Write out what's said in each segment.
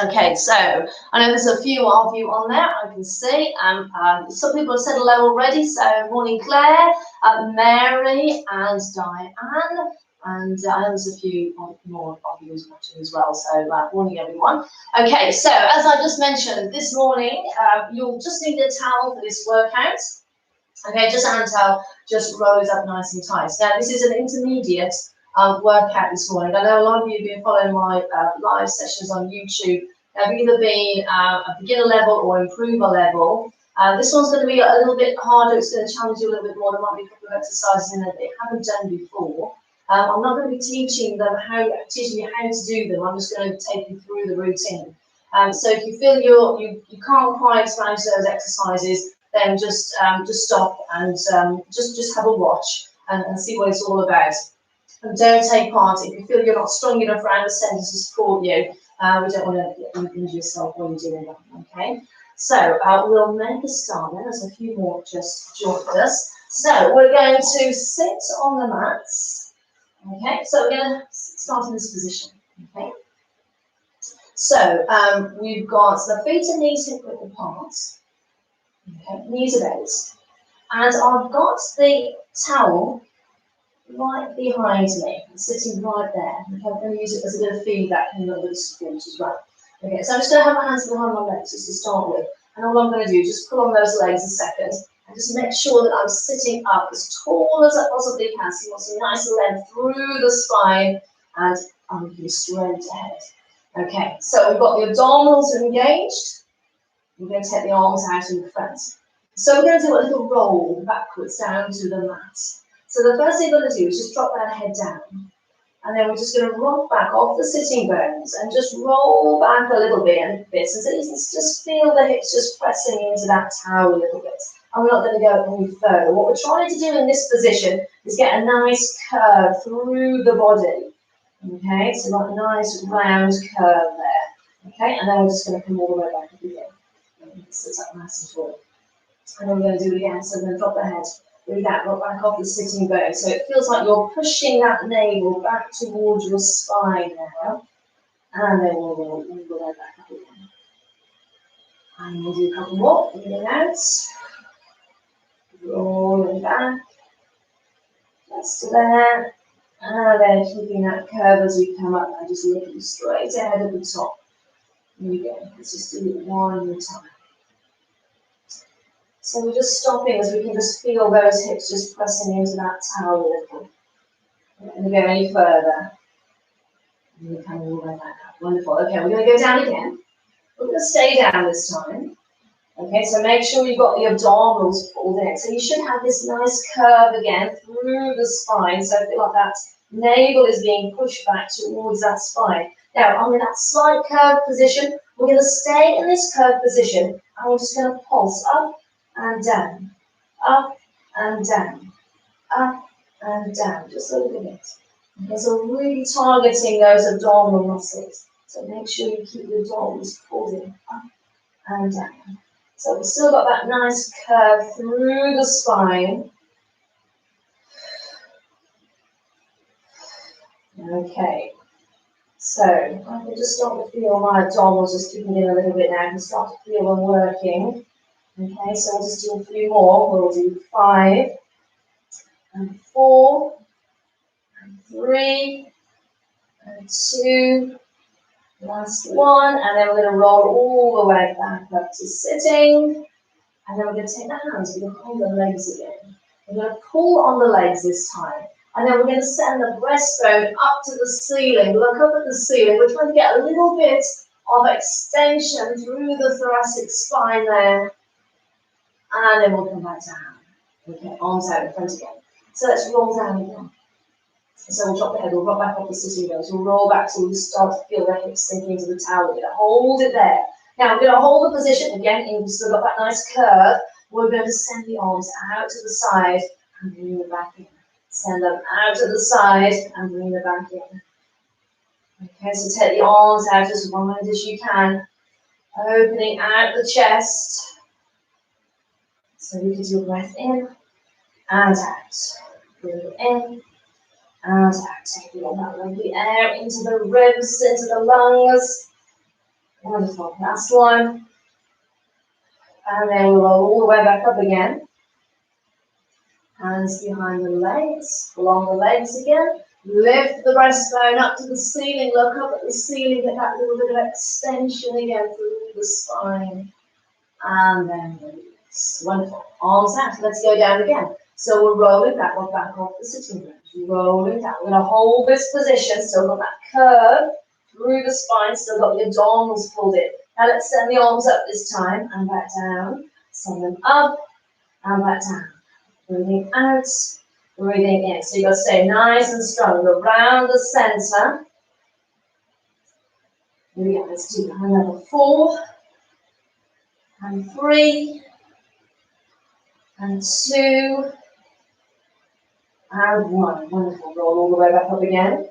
Okay, so I know there's a few of you on there, I can see. Some people have said hello already, so morning Claire, Mary and Diane, and I know there's a few more of you watching as well, so morning everyone. Okay, so as I just mentioned, this morning you'll just need a towel for this workout. Okay, just hand towel, just roll it up nice and tight. Now this is an intermediate workout this morning. I know a lot of you have been following my live sessions on YouTube. They've either been a beginner level or improver level. This one's going to be a little bit harder. It's going to challenge you a little bit more. There might be a couple of exercises in there that they haven't done before. I'm not going to be teaching you how to do them. I'm just going to take you through the routine. So if you feel you can't quite manage those exercises, then just stop and just have a watch and see what it's all about. And don't take part if you feel you're not strong enough around the centre to support you. We don't want to injure yourself while you're doing that. Okay, so we'll make a start. There's a few more just joined us. So we're going to sit on the mats. Okay, so we're going to start in this position. Okay, so we've got the feet and knees hip width apart. Okay, knees about, and I've got the towel right behind me, sitting right there. Okay, I'm going to use it as a bit of feedback and a little bit of support as well. Okay, so I'm just going to have my hands behind my legs just to start with, and all I'm going to do is just pull on those legs a second, and just make sure that I'm sitting up as tall as I possibly can. So you want some nice length through the spine, and I'm looking straight ahead. Okay, so we've got the abdominals engaged. We're going to take the arms out in front. So we're going to do a little roll backwards down to the mat. So the first thing we're going to do is just drop that head down. And then we're just going to rock back off the sitting bones and just roll back a little bit. And so you can just feel the hips just pressing into that towel a little bit. And we're not going to go any further. What we're trying to do in this position is get a nice curve through the body. Okay, so like a nice round curve there. Okay, and then we're just going to come all the way back up again. Sit up nice and tall. And then we're going to do it again. So we're going to drop the head. With that, rock back off the sitting bone. So it feels like you're pushing that navel back towards your spine now. And then we'll go back up again. And we'll do a couple more. In and out. Rolling back. Just to there. And then keeping that curve as we come up. And just looking straight ahead at the top. Here we go. Let's just do it one more time. So we're just stopping as we can just feel those hips just pressing into that towel a little. We're not going to go any further. And we're coming all the way back up. Wonderful. Okay, we're going to go down again. We're going to stay down this time. Okay, so make sure you've got the abdominals pulled in. So you should have this nice curve again through the spine. So I feel like that navel is being pushed back towards that spine. Now, I'm in that slight curved position. We're going to stay in this curved position. And we're just going to pulse up and down, up and down, up and down, just a little bit. Okay, so really targeting those abdominal muscles. So make sure you keep the abdominals pulled in, up and down. So we've still got that nice curve through the spine. Okay, so I can just start to feel my abdominals just kicking in a little bit now. I can start to feel them working. Okay, so we'll just do a few more. We'll do 5 and 4 and 3 and 2. Last one, and then we're going to roll all the way back up to sitting. And then we're going to take the hands, we're going to hold the legs again. We're going to pull on the legs this time. And then we're going to send the breastbone up to the ceiling. Look up at the ceiling. We're trying to get a little bit of extension through the thoracic spine there. And then we'll come back down. Okay, arms out in front again. So let's roll down again. So we'll drop the head, we'll roll back off the sitting bones. We'll roll back so we start to feel the hips sinking into the towel. We're going to hold it there. Now we're going to hold the position again. We've still got that nice curve. We're going to send the arms out to the side and bring them back in. Send them out to the side and bring them back in. Okay, so take the arms out as wide as you can. Opening out the chest. So you can do a breath in and out. Breathe in And out, taking all that lovely air into the ribs, into the lungs. Wonderful. Last one. And then we'll roll all the way back up again. Hands behind the legs, along the legs again. Lift the breastbone up to the ceiling. Look up at the ceiling. Get that little bit of extension again through the spine. And then release. Wonderful. Arms out. Let's go down again. So we're rolling backward, back off the sitting bones. Rolling down. We're going to hold this position. Still got that curve through the spine. Still got the abdominals pulled in. Now let's send the arms up this time. And back down. Send them up. And back down. Breathing out. Breathing in. So you've got to stay nice and strong. Around the center. Here we go. Let's do another 4. And 3. And 2. And 1. Wonderful. Roll all the way back up again.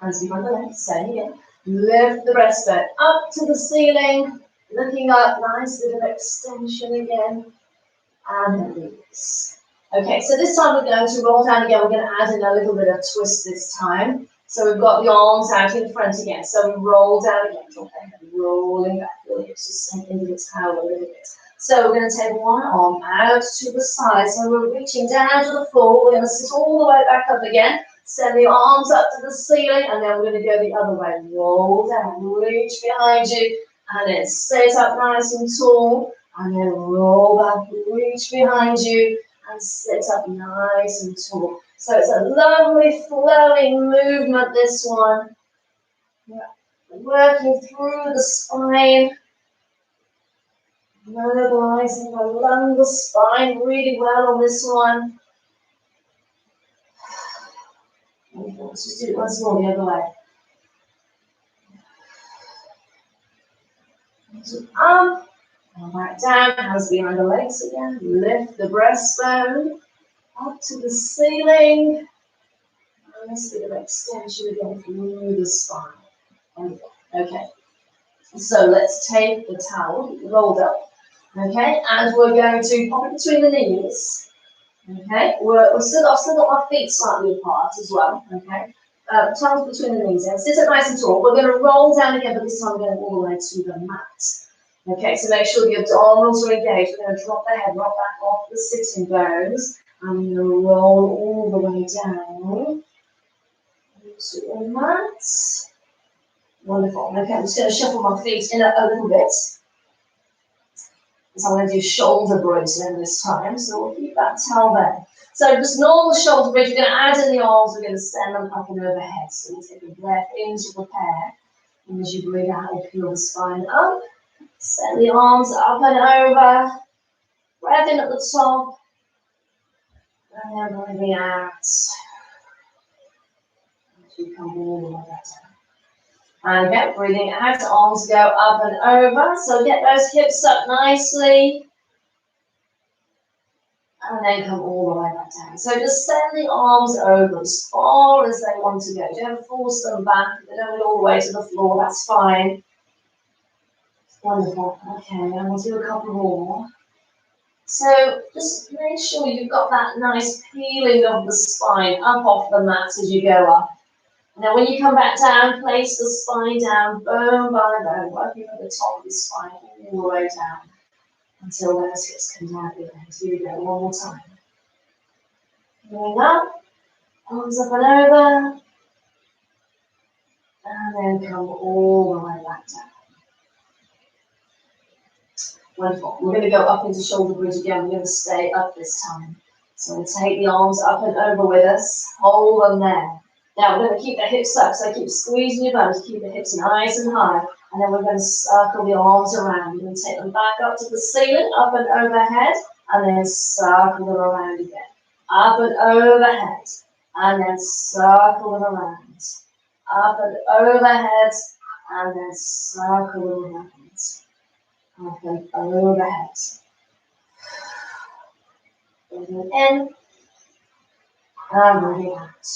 Hands behind the legs. Same again. Lift the breastbone up to the ceiling. Looking up. Nice bit of extension again. And release. Okay, so this time we're going to roll down again. We're going to add in a little bit of twist this time. So we've got the arms out in front again. So we roll down again. Rolling back. The hips just sink into the towel a little bit. So we're going to take one arm out to the side. So we're reaching down to the floor. We're going to sit all the way back up again. Send the arms up to the ceiling. And then we're going to go the other way. Roll down. Reach behind you. And then sit up nice and tall. And then roll back, reach behind you, and sit up nice and tall. So it's a lovely flowing movement, this one. Yeah. Working through the spine, mobilizing the lung, the spine really well on this one. Let's just do it once more the other way. Up. And back down, hands behind the legs again. Lift the breastbone up to the ceiling. Nice bit of extension again through the spine. Okay, so let's take the towel, rolled up. Okay, and we're going to pop it between the knees. Okay, I've still got my feet slightly apart as well. Okay, towels between the knees. And sit up nice and tall. We're going to roll down again, but this time we're going all the way to the mat. Okay, so make sure the abdominals are engaged. We're going to drop the head, rock back off the sitting bones. And we're going to roll all the way down to the mat. Wonderful. Okay, I'm just going to shuffle my feet in a little bit. So I'm going to do shoulder bridge then this time. So we'll keep that towel there. So just normal shoulder bridge. We're going to add in the arms. We're going to send them up and overhead. So we'll take a breath in to prepare. And as you breathe out, you feel the spine up. Send the arms up and over. Breath in at the top. And then breathing out. As you come all the way back down. And again, breathing out. Arms go up and over. So get those hips up nicely. And then come all the way back down. So just send the arms over as far as they want to go. Don't force them back. They don't go all the way to the floor. That's fine. Wonderful. Okay, and we'll do a couple more. So just make sure you've got that nice peeling of the spine up off the mat as you go up. Now when you come back down, place the spine down, bone by bone, working at the top of the spine all the way down until those hips come down the end. Here we go, one more time. Going up, arms up and over, and then come all the way back down. Wonderful. We're going to go up into shoulder bridge again. We're going to stay up this time. So we'll take the arms up and over with us. Hold them there. Now we're going to keep the hips up. So keep squeezing your bones. Keep the hips nice and high. And then we're going to circle the arms around. We're going to take them back up to the ceiling, up and overhead. And then circle them around again. Up and overhead. And then circle them around. Up and overhead. And then circle them around. Up and overhead. Breathing in and breathing out.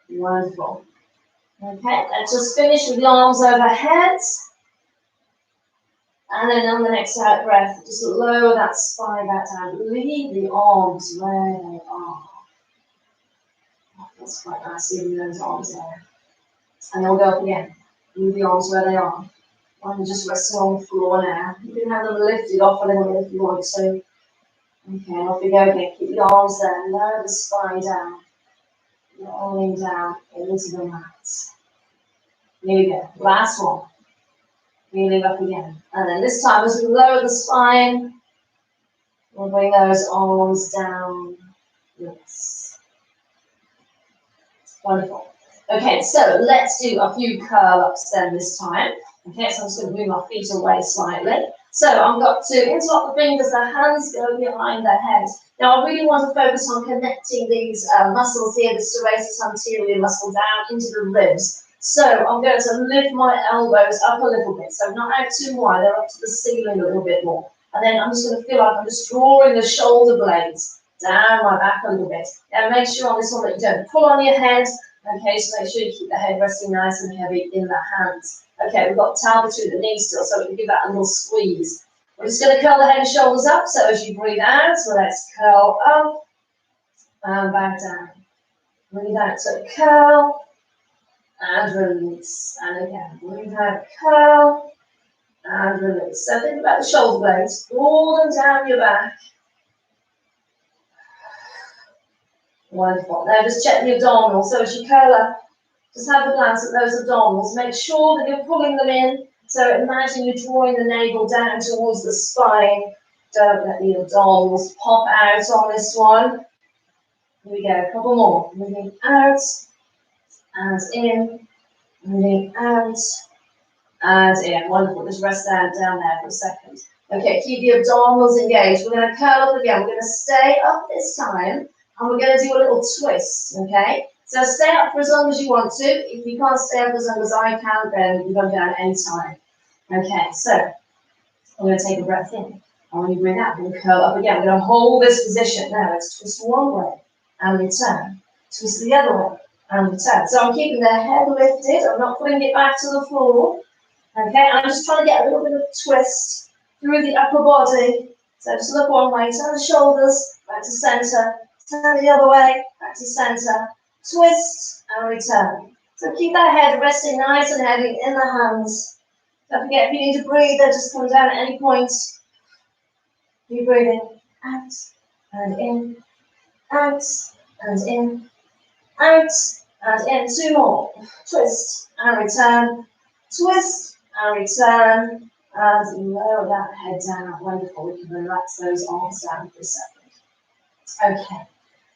Wonderful. Okay, let's just finish with the arms overhead. And then on the next out breath, just lower that spine back down. Leave the arms where they are. That's quite nice, leaving those arms there. And then we'll go up again. Leave the arms where they are. And just resting on the floor now. You can have them lifted off a little bit if you want to. Okay, off you go again. Keep the arms there. Lower the spine down. Rolling down into the mat. Here we go. Last one. Kneeling up again. And then this time, as we lower the spine, we'll bring those arms down. Yes. Wonderful. Okay, so let's do a few curl-ups then this time. Okay, so I'm just going to move my feet away slightly. So I've got to interlock the fingers, the hands go behind the head. Now I really want to focus on connecting these muscles here, the serratus anterior muscle down into the ribs. So I'm going to lift my elbows up a little bit, so not out too wide, they're up to the ceiling a little bit more. And then I'm just going to feel like I'm just drawing the shoulder blades down my back a little bit. Now make sure on this one that you don't pull on your head. Okay, so make sure you keep the head resting nice and heavy in the hands. Okay, we've got the towel between the knees still, so we can give that a little squeeze. We're just going to curl the head and shoulders up, so as you breathe out, so let's curl up and back down. Breathe out, so curl and release. And again, breathe out, curl and release. So think about the shoulder blades, draw them down your back. Wonderful. Now just check the abdominals. So as you curl up, just have a glance at those abdominals. Make sure that you're pulling them in. So imagine you're drawing the navel down towards the spine. Don't let the abdominals pop out on this one. Here we go. A couple more. Moving out and in. Moving out and in. Wonderful. Just rest down there for a second. Okay, keep the abdominals engaged. We're going to curl up again. We're going to stay up this time. And we're going to do a little twist, okay? So stay up for as long as you want to. If you can't stay up as long as I can, then you go down any time. Okay, so I'm going to take a breath in. And when you breathe out, we're going to curl up again. We're going to hold this position. Now let's twist one way and return. Twist the other way and return. So I'm keeping the head lifted. I'm not putting it back to the floor. Okay, I'm just trying to get a little bit of twist through the upper body. So just look one way, turn the shoulders back to center. Turn the other way, back to center, twist and return. So keep that head resting nice and heavy in the hands. Don't forget, if you need to breathe, then just come down at any point. Keep breathing out and in, out and in, out and in. Two more. Twist and return, twist and return, and lower that head down. Wonderful. We can relax those arms down for a second. Okay.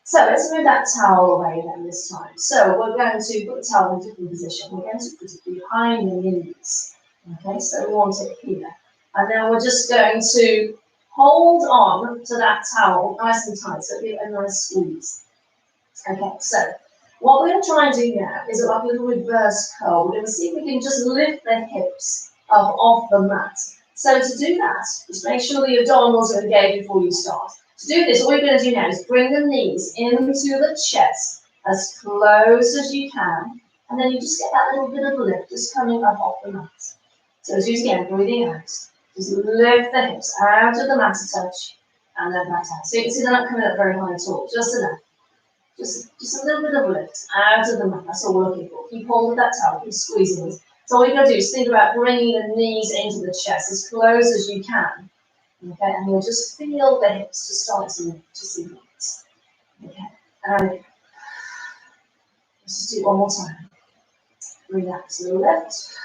So let's move that towel away then this time. So we're going to put the towel in a different position. We're going to put it behind the knees. Okay, so we want it here. And then we're just going to hold on to that towel nice and tight, so it'll be a nice squeeze. Okay, so what we're going to try and do now is like a little reverse curl. We're going to see if we can just lift the hips up off the mat. So to do that, just make sure the abdominals are engaged before you start. To do this, all you're going to do now is bring the knees into the chest as close as you can, and then you just get that little bit of lift just coming up off the mat. So as you again, breathing out, just lift the hips out of the mat a touch, and then back out. So you can see they're not coming up very high at all, just enough. Just a little bit of lift out of the mat, that's all we're looking for. Keep hold of that towel, keep squeezing it. So all you're going to do is think about bringing the knees into the chest as close as you can. Okay, and you'll just feel the hips just start to move, just in minutes. Okay, and let's just do it one more time. Breathe out to the left.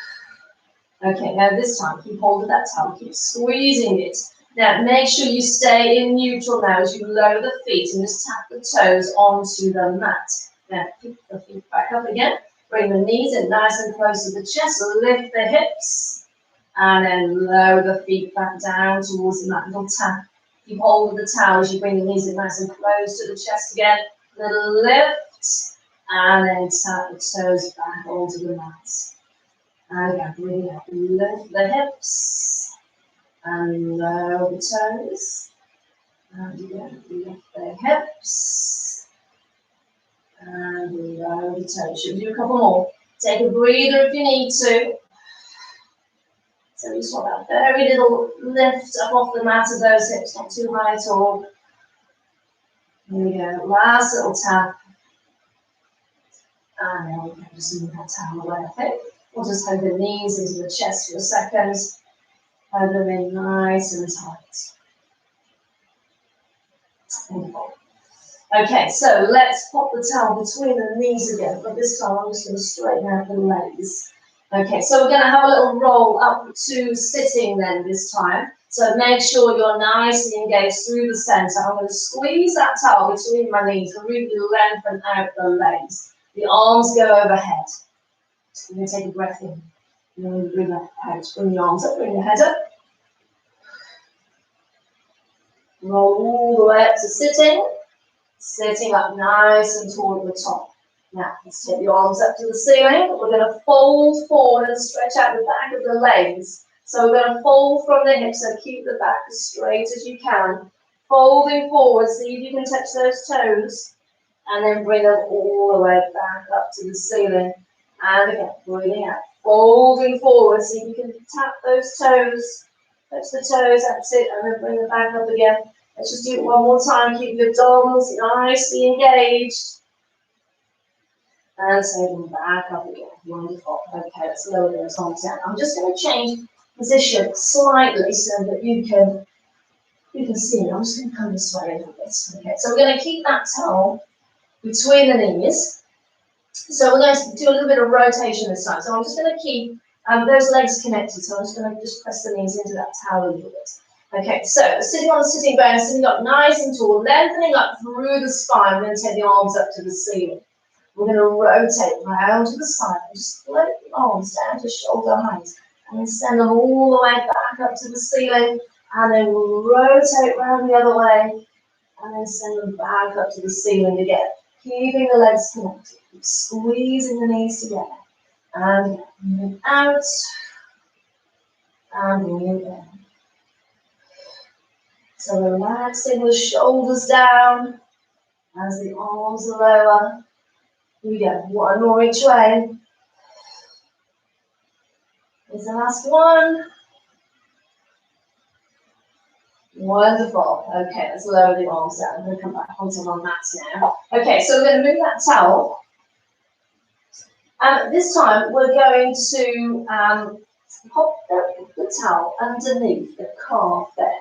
Okay, now this time, keep hold of that towel, keep squeezing it. Now, make sure you stay in neutral now as you lower the feet and just tap the toes onto the mat. Now, pick the feet back up again. Bring the knees in nice and close to the chest, lift the hips. And then lower the feet back down towards the mat. Little tap. Keep hold of the towel as you bring the knees in nice and close to the chest again. Little lift. And then tap the toes back onto the mat. And again, breathe out. Lift the hips. And lower the toes. And again, lift the hips. And lower the toes. Should we do a couple more? Take a breather if you need to. So we just want that very little lift up off the mat of those hips, not too high at all. Here we go, last little tap. And then we can just move that towel away, I think. We'll just hold the knees into the chest for a second. Hold them in nice and tight. Wonderful. Okay, so let's pop the towel between the knees again, but this time I'm just going to straighten out the legs. Okay, so we're going to have a little roll up to sitting then this time. So make sure you're nicely engaged through the center. I'm going to squeeze that towel between my knees and really lengthen out the legs. The arms go overhead. You're going to take a breath in. And then bring that out. Bring your arms up, bring your head up. Roll all the way up to sitting. Sitting up nice and tall at the top. Now, let's take the arms up to the ceiling. We're going to fold forward and stretch out the back of the legs. So we're going to fold from the hips, so keep the back as straight as you can. Folding forward, see if you can touch those toes. And then bring them all the way back up to the ceiling. And again, breathing out. Folding forward, see if you can tap those toes. Touch the toes, that's it. And then bring them back up again. Let's just do it one more time. Keep your abdominals nicely engaged. And take them back up again. Wonderful. Okay, let's lower those arms down. I'm just going to change position slightly so that you can see it. I'm just going to come this way a little bit. Okay, so we're going to keep that towel between the knees. So we're going to do a little bit of rotation this time. So I'm just going to keep those legs connected. So I'm just going to just press the knees into that towel a little bit. Okay, so sitting on the sitting bones, sitting up nice and tall, lengthening up through the spine. We're going to take the arms up to the ceiling. We're going to rotate round to the side and just float the arms down to shoulder height. And then send them all the way back up to the ceiling. And then we'll rotate round the other way. And then send them back up to the ceiling again. Keeping the legs connected. Keep squeezing the knees together. And moving out. And moving in. So relaxing the shoulders down as the arms are lower. Here we go. One more each way. Here's the last one. Wonderful. Okay, let's lower the arms down. I'm going to come back onto my mat now. Okay, so we're going to move that towel. And this time we're going to pop the towel underneath the calf there.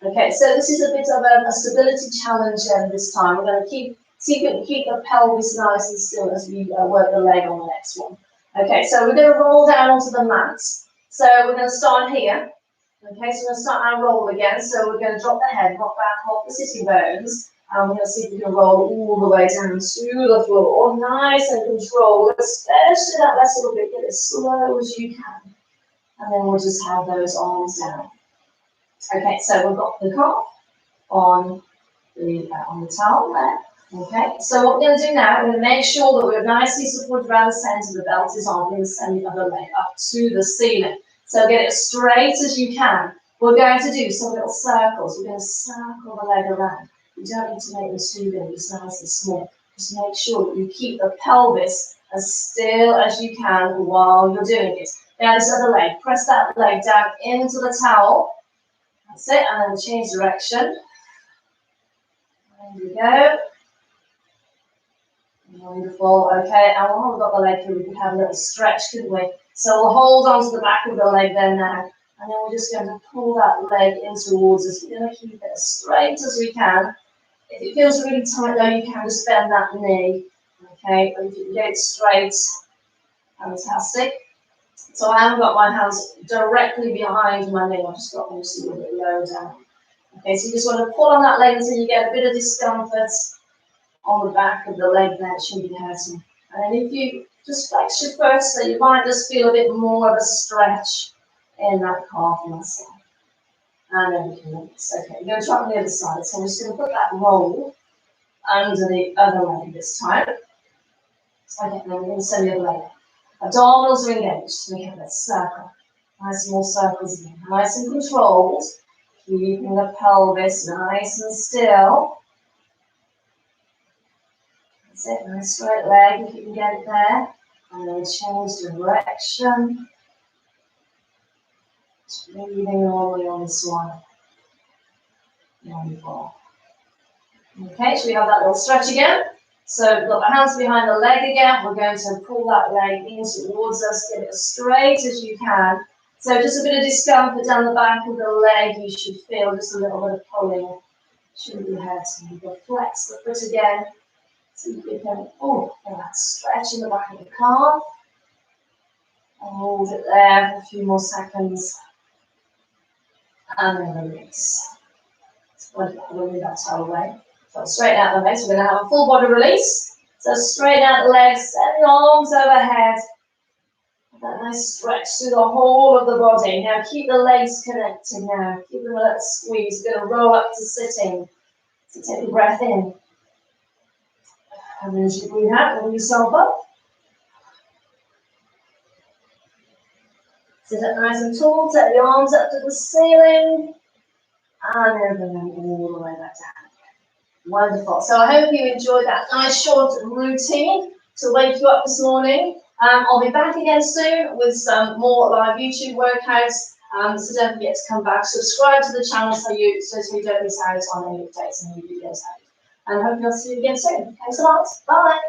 Okay, so this is a bit of a stability challenge this time. We're going to see if we can keep the pelvis nice and still as we work the leg on the next one. Okay, so we're going to roll down onto the mat. So we're going to start here. Okay, so we're going to start our roll again. So we're going to drop the head, rock back off the sitting bones. And we're going to see if we can roll all the way down to the floor. Nice and controlled, especially that last little bit. Get it as slow as you can. And then we'll just have those arms down. Okay, so we've got the calf on the towel there. Okay, so what we're going to do now, we're going to make sure that we're nicely supported around the centre. The belt is on. We're going to send the other leg up to the ceiling. So get it as straight as you can. We're going to do some little circles. We're going to circle the leg around. You don't need to make them too big, just nice and small. Just make sure that you keep the pelvis as still as you can while you're doing it. Now this other leg, press that leg down into the towel. That's it, and then change direction. There we go. Wonderful. Okay, and while we've got the leg here, we could have a little stretch, couldn't we? So we'll hold on to the back of the leg then now. And then we're just going to pull that leg in towards us. We're going to keep it as straight as we can. If it feels really tight though, you can just bend that knee. Okay, but if you can get it straight, fantastic. So I haven't got my hands directly behind my knee, I've just got them just a little bit low down. Okay, so you just want to pull on that leg until you get a bit of discomfort on the back of the leg there, it shouldn't be hurting. And then if you just flex your foot, so you might just feel a bit more of a stretch in that calf muscle. And then we can release. Okay, we're going to try on the other side. So I'm just going to put that roll under the other leg this time. Okay, and then we're going to send the other leg. Abdominals are engaged. We have that circle. Nice small circles again. Nice and controlled. Keeping the pelvis nice and still. That's it. Nice straight leg if you can get it there. And then change direction. Just breathing normally on this one. Wonderful. Okay, so we have that little stretch again. So we've got the hands behind the leg again. We're going to pull that leg in towards us, get it as straight as you can. So just a bit of discomfort down the back of the leg. You should feel just a little bit of pulling. Shouldn't be hurting. You'll flex the foot again. So you can, oh, that stretch in the back of the calf. And hold it there for a few more seconds. And then release. It's wonderful. We'll move that toe away. So straight out the legs. We're going to have a full body release. So straight out the legs, send the arms overhead. That nice stretch through the whole of the body. Now keep the legs connected now. Keep them a little squeeze. We're going to roll up to sitting. So take a breath in. And then as you breathe out, roll yourself up. Sit up nice and tall. Take the arms up to the ceiling. And then bring them all the way back down. Wonderful. So I hope you enjoyed that nice short routine to wake you up this morning. I'll be back again soon with some more live YouTube workouts. So don't forget to come back, subscribe to the channel so you don't miss out on any updates and new videos. And hope you'll see you again soon. Thanks a lot. Bye.